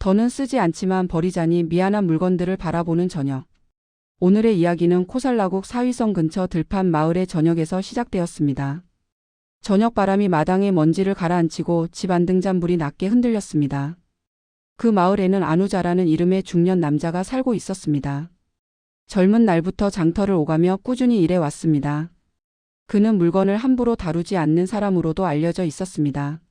더는 쓰지 않지만 버리자니 미안한 물건들을 바라보는 저녁. 오늘의 이야기는 코살라국 사위성 근처 들판 마을의 저녁에서 시작되었습니다. 저녁 바람이 마당에 먼지를 가라앉히고 집 안등잔불이 낮게 흔들렸습니다. 그 마을에는 안우자라는 이름의 중년 남자가 살고 있었습니다. 젊은 날부터 장터를 오가며 꾸준히 일해왔습니다. 그는 물건을 함부로 다루지 않는 사람으로도 알려져 있었습니다.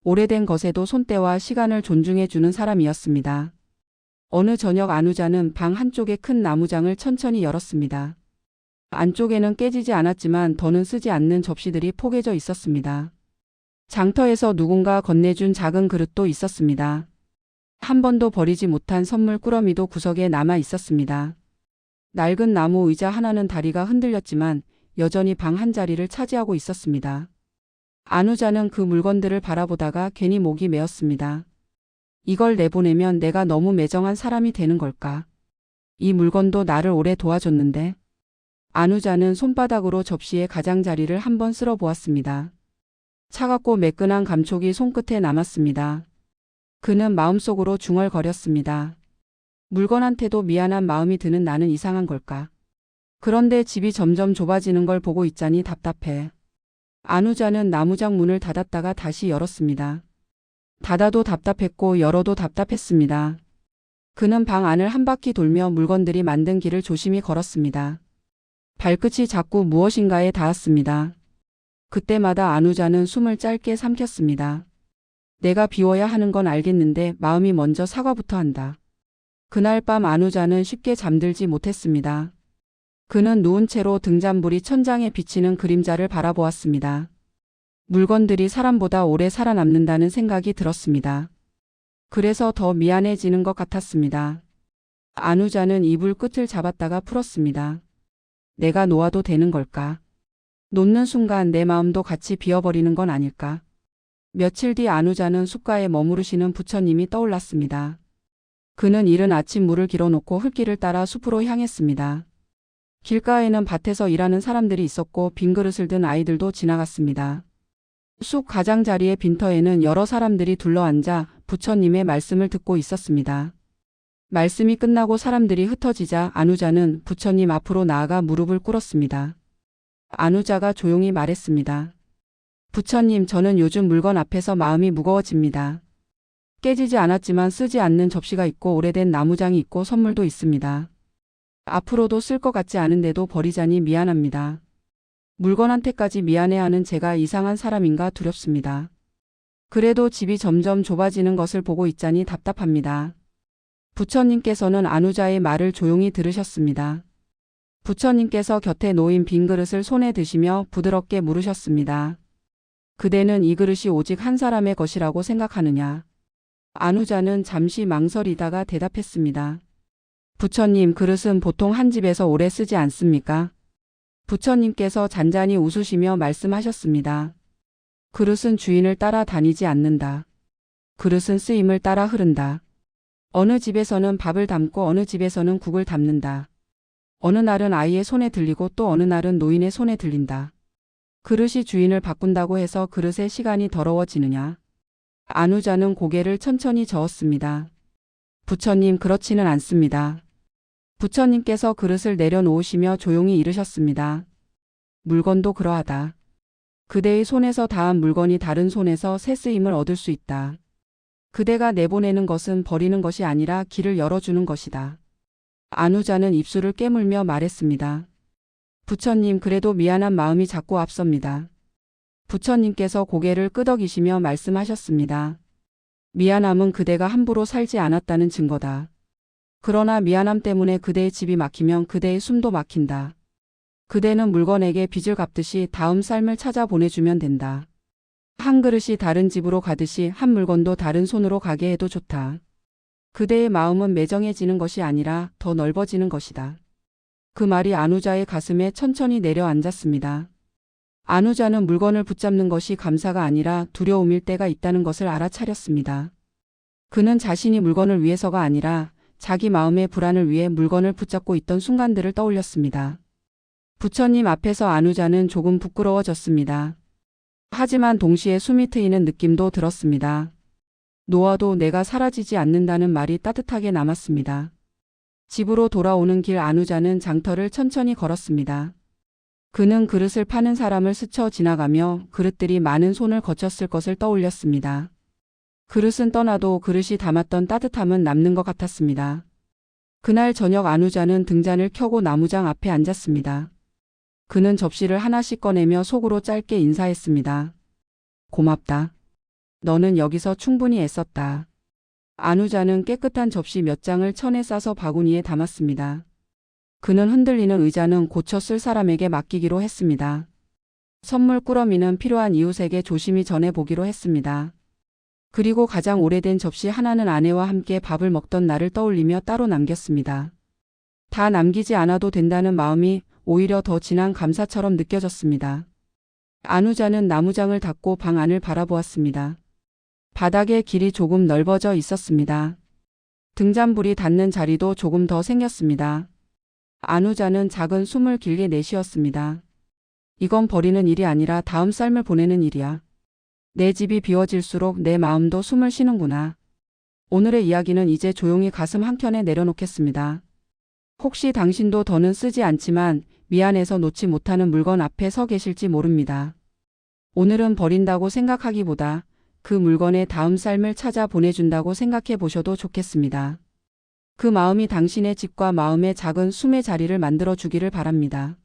오래된 것에도 손때와 시간을 존중해주는 사람이었습니다. 어느 저녁 안우자는 방 한쪽의 큰 나무장을 천천히 열었습니다. 안쪽에는 깨지지 않았지만 더는 쓰지 않는 접시들이 포개져 있었습니다. 장터에서 누군가 건네준 작은 그릇도 있었습니다. 한 번도 버리지 못한 선물 꾸러미도 구석에 남아 있었습니다. 낡은 나무 의자 하나는 다리가 흔들렸지만 여전히 방 한 자리를 차지하고 있었습니다. 안우자는 그 물건들을 바라보다가 괜히 목이 메었습니다. 이걸 내보내면 내가 너무 매정한 사람이 되는 걸까? 이 물건도 나를 오래 도와줬는데. 안우자는 손바닥으로 접시의 가장자리를 한번 쓸어 보았습니다. 차갑고 매끈한 감촉이 손끝에 남았습니다. 그는 마음속으로 중얼거렸습니다. 물건한테도 미안한 마음이 드는 나는 이상한 걸까? 그런데 집이 점점 좁아지는 걸 보고 있자니 답답해. 안우자는 나무장 문을 닫았다가 다시 열었습니다. 닫아도 답답했고 열어도 답답했습니다. 그는 방 안을 한 바퀴 돌며 물건들이 만든 길을 조심히 걸었습니다. 발끝이 자꾸 무엇인가에 닿았습니다. 그때마다 안우자는 숨을 짧게 삼켰습니다. 내가 비워야 하는 건 알겠는데 마음이 먼저 사과부터 한다. 그날 밤 안우자는 쉽게 잠들지 못했습니다. 그는 누운 채로 등잔불이 천장에 비치는 그림자를 바라보았습니다. 물건들이 사람보다 오래 살아남는다는 생각이 들었습니다. 그래서 더 미안해지는 것 같았습니다. 안우자는 이불 끝을 잡았다가 풀었습니다. 내가 놓아도 되는 걸까? 놓는 순간 내 마음도 같이 비어버리는 건 아닐까? 며칠 뒤 안우자는 숲가에 머무르시는 부처님이 떠올랐습니다. 그는 이른 아침 물을 길어놓고 흙길을 따라 숲으로 향했습니다. 길가에는 밭에서 일하는 사람들이 있었고 빈 그릇을 든 아이들도 지나갔습니다. 쑥 가장자리의 빈터에는 여러 사람들이 둘러앉아 부처님의 말씀을 듣고 있었습니다. 말씀이 끝나고 사람들이 흩어지자 안우자는 부처님 앞으로 나아가 무릎을 꿇었습니다. 안우자가 조용히 말했습니다. 부처님, 저는 요즘 물건 앞에서 마음이 무거워집니다. 깨지지 않았지만 쓰지 않는 접시가 있고 오래된 나무장이 있고 선물도 있습니다. 앞으로도 쓸 것 같지 않은데도 버리자니 미안합니다. 물건한테까지 미안해하는 제가 이상한 사람인가 두렵습니다. 그래도 집이 점점 좁아지는 것을 보고 있자니 답답합니다. 부처님께서는 안우자의 말을 조용히 들으셨습니다. 부처님께서 곁에 놓인 빈 그릇을 손에 드시며 부드럽게 물으셨습니다. 그대는 이 그릇이 오직 한 사람의 것이라고 생각하느냐? 안우자는 잠시 망설이다가 대답했습니다. 부처님, 그릇은 보통 한 집에서 오래 쓰지 않습니까? 부처님께서 잔잔히 웃으시며 말씀하셨습니다. 그릇은 주인을 따라 다니지 않는다. 그릇은 쓰임을 따라 흐른다. 어느 집에서는 밥을 담고 어느 집에서는 국을 담는다. 어느 날은 아이의 손에 들리고 또 어느 날은 노인의 손에 들린다. 그릇이 주인을 바꾼다고 해서 그릇의 시간이 더러워지느냐? 안우자는 고개를 천천히 저었습니다. 부처님, 그렇지는 않습니다. 부처님께서 그릇을 내려놓으시며 조용히 이르셨습니다. 물건도 그러하다. 그대의 손에서 닿은 물건이 다른 손에서 새 쓰임을 얻을 수 있다. 그대가 내보내는 것은 버리는 것이 아니라 길을 열어주는 것이다. 안우자는 입술을 깨물며 말했습니다. 부처님, 그래도 미안한 마음이 자꾸 앞섭니다. 부처님께서 고개를 끄덕이시며 말씀하셨습니다. 미안함은 그대가 함부로 살지 않았다는 증거다. 그러나 미안함 때문에 그대의 집이 막히면 그대의 숨도 막힌다. 그대는 물건에게 빚을 갚듯이 다음 삶을 찾아 보내주면 된다. 한 그릇이 다른 집으로 가듯이 한 물건도 다른 손으로 가게 해도 좋다. 그대의 마음은 매정해지는 것이 아니라 더 넓어지는 것이다. 그 말이 안우자의 가슴에 천천히 내려앉았습니다. 안우자는 물건을 붙잡는 것이 감사가 아니라 두려움일 때가 있다는 것을 알아차렸습니다. 그는 자신이 물건을 위해서가 아니라 자기 마음의 불안을 위해 물건을 붙잡고 있던 순간들을 떠올렸습니다. 부처님 앞에서 안우자는 조금 부끄러워졌습니다. 하지만 동시에 숨이 트이는 느낌도 들었습니다. 놓아도 내가 사라지지 않는다는 말이 따뜻하게 남았습니다. 집으로 돌아오는 길 안우자는 장터를 천천히 걸었습니다. 그는 그릇을 파는 사람을 스쳐 지나가며 그릇들이 많은 손을 거쳤을 것을 떠올렸습니다. 그릇은 떠나도 그릇이 담았던 따뜻함은 남는 것 같았습니다. 그날 저녁 안우자는 등잔을 켜고 나무장 앞에 앉았습니다. 그는 접시를 하나씩 꺼내며 속으로 짧게 인사했습니다. 고맙다. 너는 여기서 충분히 애썼다. 안우자는 깨끗한 접시 몇 장을 천에 싸서 바구니에 담았습니다. 그는 흔들리는 의자는 고쳐 쓸 사람에게 맡기기로 했습니다. 선물 꾸러미는 필요한 이웃에게 조심히 전해보기로 했습니다. 그리고 가장 오래된 접시 하나는 아내와 함께 밥을 먹던 날을 떠올리며 따로 남겼습니다. 다 남기지 않아도 된다는 마음이 오히려 더 진한 감사처럼 느껴졌습니다. 안우자는 나무장을 닫고 방 안을 바라보았습니다. 바닥에 길이 조금 넓어져 있었습니다. 등잔불이 닿는 자리도 조금 더 생겼습니다. 안우자는 작은 숨을 길게 내쉬었습니다. 이건 버리는 일이 아니라 다음 삶을 보내는 일이야. 내 집이 비워질수록 내 마음도 숨을 쉬는구나. 오늘의 이야기는 이제 조용히 가슴 한켠에 내려놓겠습니다. 혹시 당신도 더는 쓰지 않지만 미안해서 놓지 못하는 물건 앞에 서 계실지 모릅니다. 오늘은 버린다고 생각하기보다 그 물건의 다음 삶을 찾아 보내준다고 생각해 보셔도 좋겠습니다. 그 마음이 당신의 집과 마음의 작은 숨의 자리를 만들어 주기를 바랍니다.